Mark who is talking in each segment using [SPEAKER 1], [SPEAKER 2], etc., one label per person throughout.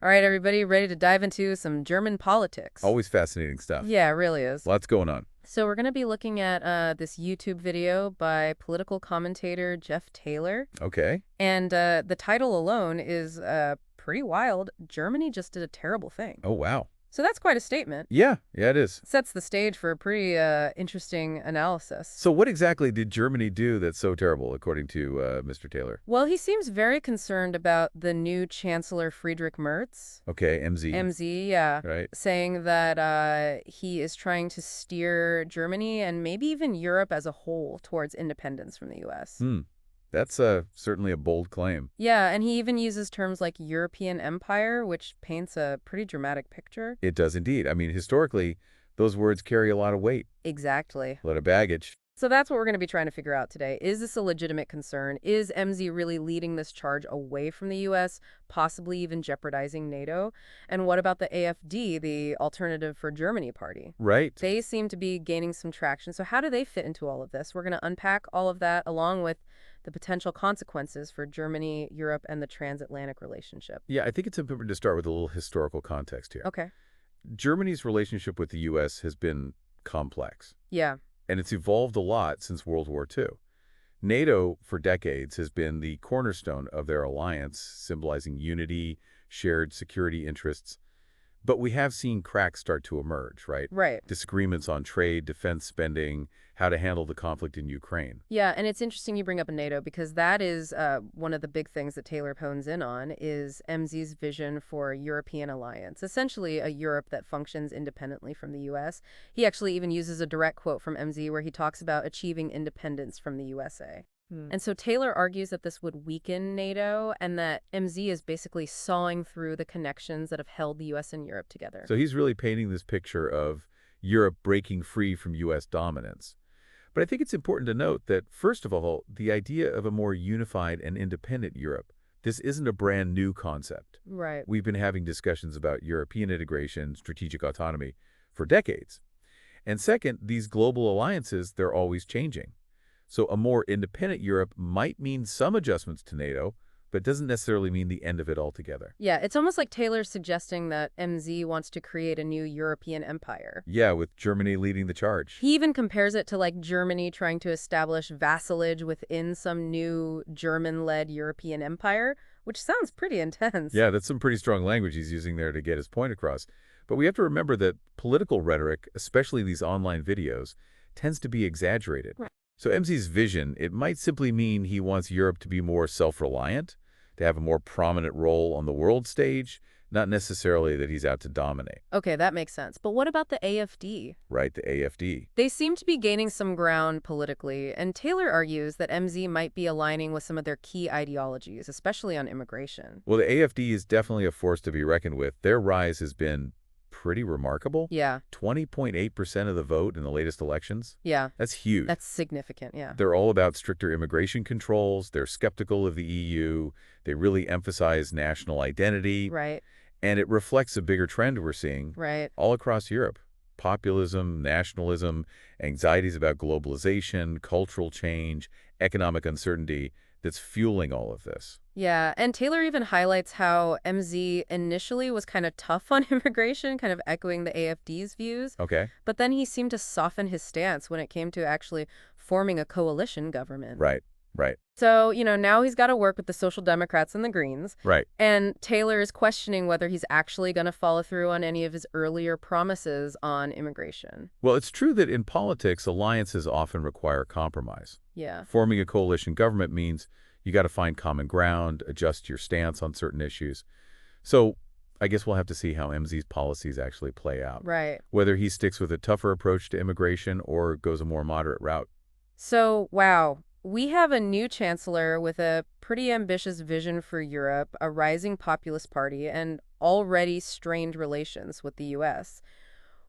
[SPEAKER 1] All right, everybody, ready to dive into some German politics?
[SPEAKER 2] Always fascinating stuff.
[SPEAKER 1] Yeah, it really is.
[SPEAKER 2] Lots going on.
[SPEAKER 1] So we're going to be looking at this YouTube video by political commentator Jeff Taylor.
[SPEAKER 2] Okay.
[SPEAKER 1] And the title alone is pretty wild. Germany just did a terrible thing.
[SPEAKER 2] Oh, wow.
[SPEAKER 1] So that's quite a statement.
[SPEAKER 2] Yeah, it is.
[SPEAKER 1] Sets the stage for a pretty interesting analysis.
[SPEAKER 2] So what exactly did Germany do that's so terrible, according to Mr. Taylor?
[SPEAKER 1] Well, he seems very concerned about the new Chancellor Friedrich Merz.
[SPEAKER 2] Okay, MZ.
[SPEAKER 1] MZ, yeah.
[SPEAKER 2] Right.
[SPEAKER 1] Saying that he is trying to steer Germany and maybe even Europe as a whole towards independence from the U.S.
[SPEAKER 2] That's certainly a bold claim.
[SPEAKER 1] Yeah, and he even uses terms like European empire, which paints a pretty dramatic picture.
[SPEAKER 2] It does indeed. I mean, historically, those words carry a lot of weight,
[SPEAKER 1] Exactly.
[SPEAKER 2] a lot of baggage.
[SPEAKER 1] So that's what we're going to be trying to figure out today. Is this a legitimate concern? Is MZ really leading this charge away from the U.S., possibly even jeopardizing NATO? And what about the AfD, the Alternative for Germany party?
[SPEAKER 2] Right.
[SPEAKER 1] They seem to be gaining some traction. So how do they fit into all of this? We're going to unpack all of that along with the potential consequences for Germany, Europe, and the transatlantic relationship.
[SPEAKER 2] Yeah, I think it's important to start with a little historical context here.
[SPEAKER 1] Okay.
[SPEAKER 2] Germany's relationship with the U.S. has been complex.
[SPEAKER 1] Yeah.
[SPEAKER 2] And it's evolved a lot since World War II. NATO, for decades, has been the cornerstone of their alliance, symbolizing unity, shared security interests. But we have seen cracks start to emerge, right?
[SPEAKER 1] Right.
[SPEAKER 2] Disagreements on trade, defense spending, how to handle the conflict in Ukraine.
[SPEAKER 1] Yeah, and it's interesting you bring up NATO because that is one of the big things that Taylor hones in on is MZ's vision for a European alliance, essentially a Europe that functions independently from the U.S. He actually even uses a direct quote from MZ where he talks about achieving independence from the USA. And so Taylor argues that this would weaken NATO and that MZ is basically sawing through the connections that have held the U.S. and Europe together.
[SPEAKER 2] So he's really painting this picture of Europe breaking free from U.S. dominance. But I think it's important to note that, first of all, the idea of a more unified and independent Europe, this isn't a brand new concept.
[SPEAKER 1] Right.
[SPEAKER 2] We've been having discussions about European integration, strategic autonomy for decades. And second, these global alliances, they're always changing. So a more independent Europe might mean some adjustments to NATO, but doesn't necessarily mean the end of it altogether.
[SPEAKER 1] Yeah, it's almost like Taylor's suggesting that MZ wants to create a new European empire.
[SPEAKER 2] Yeah, with Germany leading the charge.
[SPEAKER 1] He even compares it to like Germany trying to establish vassalage within some new German-led European empire, which sounds pretty intense.
[SPEAKER 2] Yeah, that's some pretty strong language he's using there to get his point across. But we have to remember that political rhetoric, especially these online videos, tends to be exaggerated.
[SPEAKER 1] Right.
[SPEAKER 2] So MZ's vision, it might simply mean he wants Europe to be more self-reliant, to have a more prominent role on the world stage, not necessarily that he's out to dominate.
[SPEAKER 1] Okay, that makes sense. But what about the AfD?
[SPEAKER 2] Right, the AfD.
[SPEAKER 1] They seem to be gaining some ground politically, and Taylor argues that MZ might be aligning with some of their key ideologies, especially on immigration.
[SPEAKER 2] Well, the AfD is definitely a force to be reckoned with. Their rise has been pretty remarkable.
[SPEAKER 1] Yeah.
[SPEAKER 2] 20.8% of the vote in the latest elections.
[SPEAKER 1] Yeah.
[SPEAKER 2] That's huge.
[SPEAKER 1] That's significant, yeah.
[SPEAKER 2] They're all about stricter immigration controls. They're skeptical of the EU. They really emphasize national identity.
[SPEAKER 1] Right.
[SPEAKER 2] And it reflects a bigger trend we're seeing all across Europe. Populism, nationalism, anxieties about globalization, cultural change, economic uncertainty that's fueling all of this.
[SPEAKER 1] Yeah, and Taylor even highlights how MZ initially was kind of tough on immigration, kind of echoing the AfD's views.
[SPEAKER 2] Okay.
[SPEAKER 1] But then he seemed to soften his stance when it came to actually forming a coalition government.
[SPEAKER 2] Right, right.
[SPEAKER 1] So, now he's got to work with the Social Democrats and the Greens.
[SPEAKER 2] Right.
[SPEAKER 1] And Taylor is questioning whether he's actually going to follow through on any of his earlier promises on immigration.
[SPEAKER 2] Well, it's true that in politics, alliances often require compromise.
[SPEAKER 1] Yeah.
[SPEAKER 2] Forming a coalition government means you got to find common ground, adjust your stance on certain issues. So I guess we'll have to see how MZ's policies actually play out.
[SPEAKER 1] Right.
[SPEAKER 2] Whether he sticks with a tougher approach to immigration or goes a more moderate route.
[SPEAKER 1] So, wow. We have a new chancellor with a pretty ambitious vision for Europe, a rising populist party, and already strained relations with the U.S.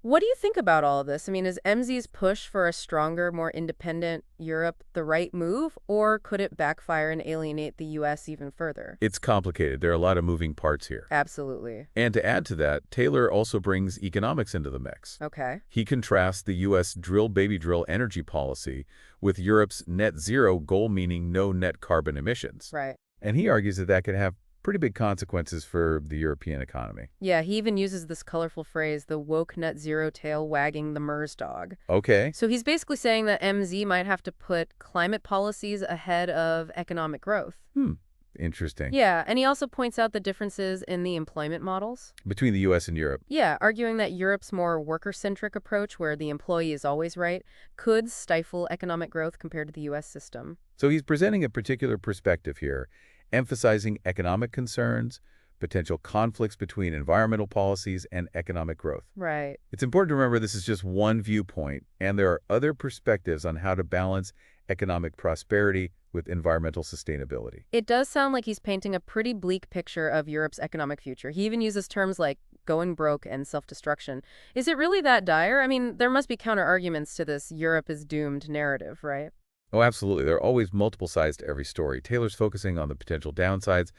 [SPEAKER 1] What do you think about all of this? I mean, is MZ's push for a stronger, more independent Europe the right move, or could it backfire and alienate the U.S. even further?
[SPEAKER 2] It's complicated. There are a lot of moving parts here.
[SPEAKER 1] Absolutely.
[SPEAKER 2] And to add to that, Taylor also brings economics into the mix.
[SPEAKER 1] Okay.
[SPEAKER 2] He contrasts the U.S. drill baby drill energy policy with Europe's net zero goal, meaning no net carbon emissions.
[SPEAKER 1] Right.
[SPEAKER 2] And he argues that that could have pretty big consequences for the European economy.
[SPEAKER 1] Yeah, he even uses this colorful phrase, the woke net zero tail wagging the MERS dog.
[SPEAKER 2] Okay.
[SPEAKER 1] So he's basically saying that MZ might have to put climate policies ahead of economic growth.
[SPEAKER 2] Hmm. Interesting.
[SPEAKER 1] Yeah, and he also points out the differences in the employment models.
[SPEAKER 2] Between the U.S. and Europe.
[SPEAKER 1] Yeah, arguing that Europe's more worker-centric approach, where the employee is always right, could stifle economic growth compared to the U.S. system.
[SPEAKER 2] So he's presenting a particular perspective here, emphasizing economic concerns, potential conflicts between environmental policies and economic growth.
[SPEAKER 1] Right.
[SPEAKER 2] It's important to remember this is just one viewpoint, and there are other perspectives on how to balance economic prosperity with environmental sustainability.
[SPEAKER 1] It does sound like he's painting a pretty bleak picture of Europe's economic future. He even uses terms like going broke and self-destruction. Is it really that dire? I mean, there must be counter-arguments to this Europe is doomed narrative, right?
[SPEAKER 2] Oh, absolutely. There are always multiple sides to every story. Taylor's focusing on the potential downsides,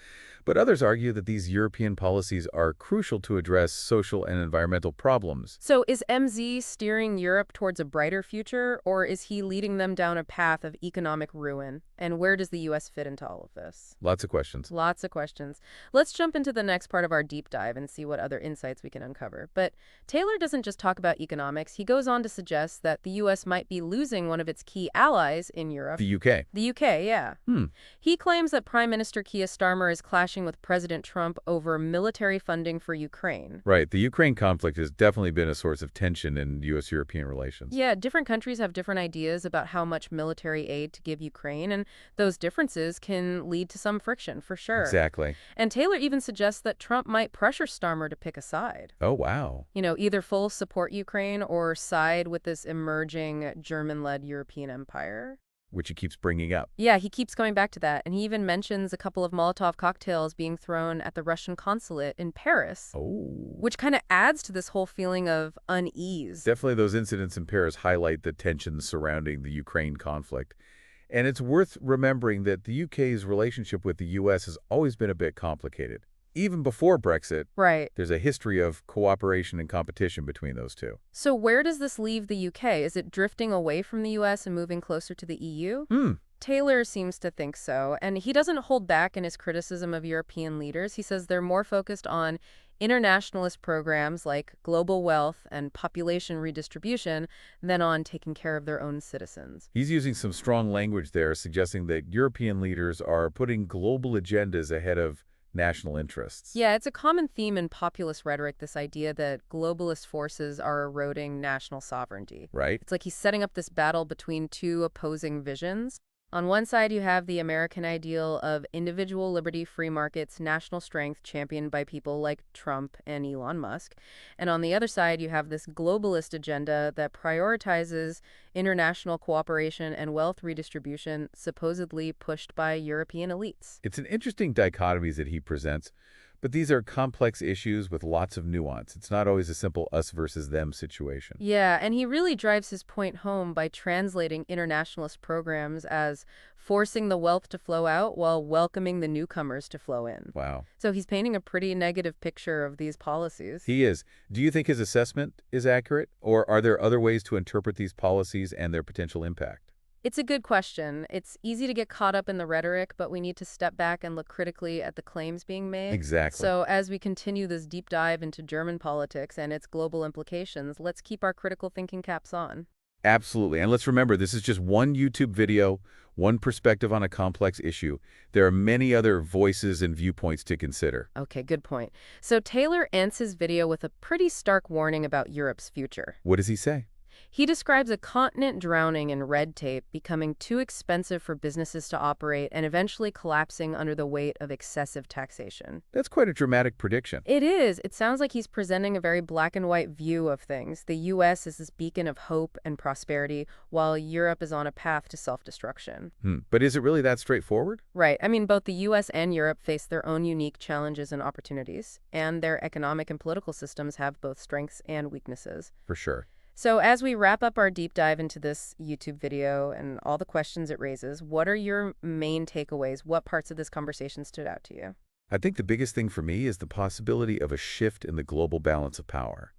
[SPEAKER 2] but others argue that these European policies are crucial to address social and environmental problems.
[SPEAKER 1] So is MZ steering Europe towards a brighter future, or is he leading them down a path of economic ruin? And where does the U.S. fit into all of this?
[SPEAKER 2] Lots of questions.
[SPEAKER 1] Lots of questions. Let's jump into the next part of our deep dive and see what other insights we can uncover. But Taylor doesn't just talk about economics. He goes on to suggest that the U.S. might be losing one of its key allies in Europe.
[SPEAKER 2] The UK.
[SPEAKER 1] The UK, yeah.
[SPEAKER 2] Hmm.
[SPEAKER 1] He claims that Prime Minister Keir Starmer is clashing with President Trump over military funding for Ukraine.
[SPEAKER 2] Right. The Ukraine conflict has definitely been a source of tension in U.S.-European relations.
[SPEAKER 1] Yeah, different countries have different ideas about how much military aid to give Ukraine, and those differences can lead to some friction, for sure.
[SPEAKER 2] Exactly.
[SPEAKER 1] And Taylor even suggests that Trump might pressure Starmer to pick a side.
[SPEAKER 2] Oh, wow.
[SPEAKER 1] You know, either full support Ukraine or side with this emerging German-led European empire.
[SPEAKER 2] Which he keeps bringing up.
[SPEAKER 1] Yeah, he keeps going back to that, and he even mentions a couple of Molotov cocktails being thrown at the Russian consulate in Paris.
[SPEAKER 2] Oh.
[SPEAKER 1] Which kind of adds to this whole feeling of unease.
[SPEAKER 2] Definitely those incidents in Paris highlight the tensions surrounding the Ukraine conflict. And it's worth remembering that the UK's relationship with the U.S. has always been a bit complicated. Even before Brexit,
[SPEAKER 1] Right.
[SPEAKER 2] there's a history of cooperation and competition between those two.
[SPEAKER 1] So where does this leave the UK? Is it drifting away from the US and moving closer to the EU? Taylor seems to think so, and he doesn't hold back in his criticism of European leaders. He says they're more focused on internationalist programs like global wealth and population redistribution than on taking care of their own citizens.
[SPEAKER 2] He's using some strong language there, suggesting that European leaders are putting global agendas ahead of national interests.
[SPEAKER 1] Yeah, it's a common theme in populist rhetoric, this idea that globalist forces are eroding national sovereignty.
[SPEAKER 2] Right?
[SPEAKER 1] It's like he's setting up this battle between two opposing visions. On one side, you have the American ideal of individual liberty, free markets, national strength championed by people like Trump and Elon Musk. And on the other side, you have this globalist agenda that prioritizes international cooperation and wealth redistribution, supposedly pushed by European elites.
[SPEAKER 2] It's an interesting dichotomies that he presents, but these are complex issues with lots of nuance. It's not always a simple us versus them situation.
[SPEAKER 1] Yeah, and he really drives his point home by translating internationalist programs as forcing the wealth to flow out while welcoming the newcomers to flow in.
[SPEAKER 2] Wow.
[SPEAKER 1] So he's painting a pretty negative picture of these policies.
[SPEAKER 2] He is. Do you think his assessment is accurate, or are there other ways to interpret these policies and their potential impact?
[SPEAKER 1] It's a good question. It's easy to get caught up in the rhetoric, but we need to step back and look critically at the claims being made.
[SPEAKER 2] Exactly.
[SPEAKER 1] So as we continue this deep dive into German politics and its global implications, let's keep our critical thinking caps on.
[SPEAKER 2] Absolutely. And let's remember, this is just one YouTube video, one perspective on a complex issue. There are many other voices and viewpoints to consider.
[SPEAKER 1] Okay, good point. So Taylor ends his video with a pretty stark warning about Europe's future.
[SPEAKER 2] What does he say?
[SPEAKER 1] He describes a continent drowning in red tape, becoming too expensive for businesses to operate, and eventually collapsing under the weight of excessive taxation.
[SPEAKER 2] That's quite a dramatic prediction.
[SPEAKER 1] It is. It sounds like he's presenting a very black and white view of things. The U.S. is this beacon of hope and prosperity, while Europe is on a path to self-destruction.
[SPEAKER 2] But is it really that straightforward?
[SPEAKER 1] Right. I mean, both the U.S. and Europe face their own unique challenges and opportunities, and their economic and political systems have both strengths and weaknesses.
[SPEAKER 2] For sure.
[SPEAKER 1] So as we wrap up our deep dive into this YouTube video and all the questions it raises, what are your main takeaways? What parts of this conversation stood out to you?
[SPEAKER 2] I think the biggest thing for me is the possibility of a shift in the global balance of power.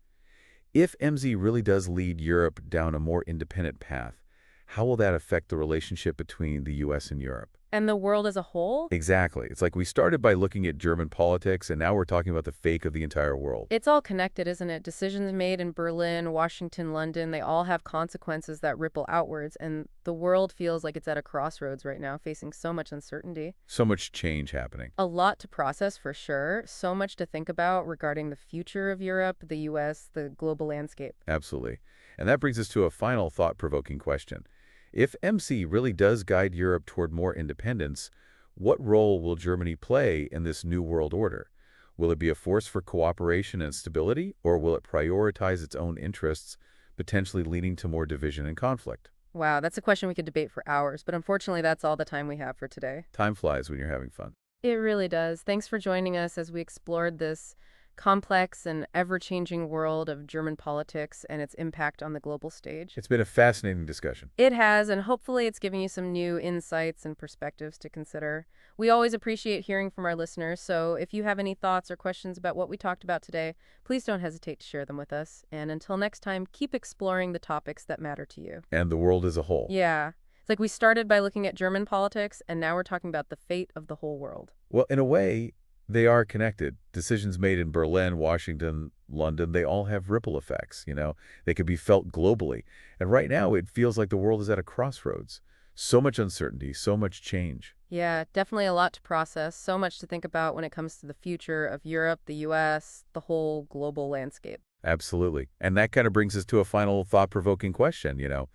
[SPEAKER 2] If MZ really does lead Europe down a more independent path, how will that affect the relationship between the U.S. and Europe?
[SPEAKER 1] And the world as a whole?
[SPEAKER 2] Exactly. It's like we started by looking at German politics, and now we're talking about the fate of the entire world.
[SPEAKER 1] It's all connected, isn't it? Decisions made in Berlin, Washington, London, they all have consequences that ripple outwards, and the world feels like it's at a crossroads right now, facing so much uncertainty.
[SPEAKER 2] So much change happening.
[SPEAKER 1] A lot to process for sure, so much to think about regarding the future of Europe, the US, the global landscape.
[SPEAKER 2] Absolutely. And that brings us to a final thought-provoking question. If MC really does guide Europe toward more independence, what role will Germany play in this new world order? Will it be a force for cooperation and stability, or will it prioritize its own interests, potentially leading to more division and conflict?
[SPEAKER 1] Wow, that's a question we could debate for hours, but unfortunately that's all the time we have for today.
[SPEAKER 2] Time flies when you're having fun.
[SPEAKER 1] It really does. Thanks for joining us as we explored this complex and ever-changing world of German politics and its impact on the global stage.
[SPEAKER 2] It's been a fascinating discussion.
[SPEAKER 1] It has, and hopefully it's giving you some new insights and perspectives to consider. We always appreciate hearing from our listeners, so if you have any thoughts or questions about what we talked about today, please don't hesitate to share them with us. And until next time, keep exploring the topics that matter to you.
[SPEAKER 2] And the world as a whole.
[SPEAKER 1] Yeah. It's like we started by looking at German politics, and now we're talking about the fate of the whole world.
[SPEAKER 2] Well, in a way, they are connected. Decisions made in Berlin, Washington, London, they all have ripple effects, you know. They could be felt globally. And right now, it feels like the world is at a crossroads. So much uncertainty, so much change.
[SPEAKER 1] Yeah, definitely a lot to process, so much to think about when it comes to the future of Europe, the US, the whole global landscape.
[SPEAKER 2] Absolutely. And that kind of brings us to a final thought-provoking question, you know.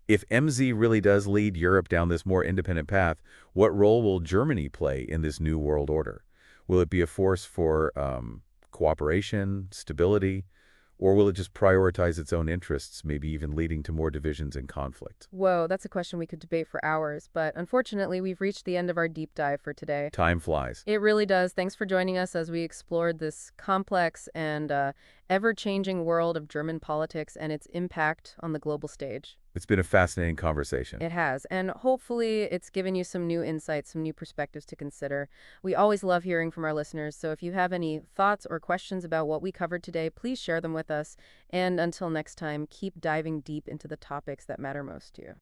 [SPEAKER 2] If MZ really does lead Europe down this more independent path, what role will Germany play in this new world order? Will it be a force for cooperation, stability, or will it just prioritize its own interests, maybe even leading to more divisions and conflict?
[SPEAKER 1] Whoa, that's a question we could debate for hours, but unfortunately, we've reached the end of our deep dive for today.
[SPEAKER 2] Time flies.
[SPEAKER 1] It really does. Thanks for joining us as we explored this complex and ever-changing world of German politics and its impact on the global stage.
[SPEAKER 2] It's been a fascinating conversation.
[SPEAKER 1] It has, and hopefully it's given you some new insights, some new perspectives to consider. We always love hearing from our listeners, so if you have any thoughts or questions about what we covered today, please share them with us. And until next time, keep diving deep into the topics that matter most to you.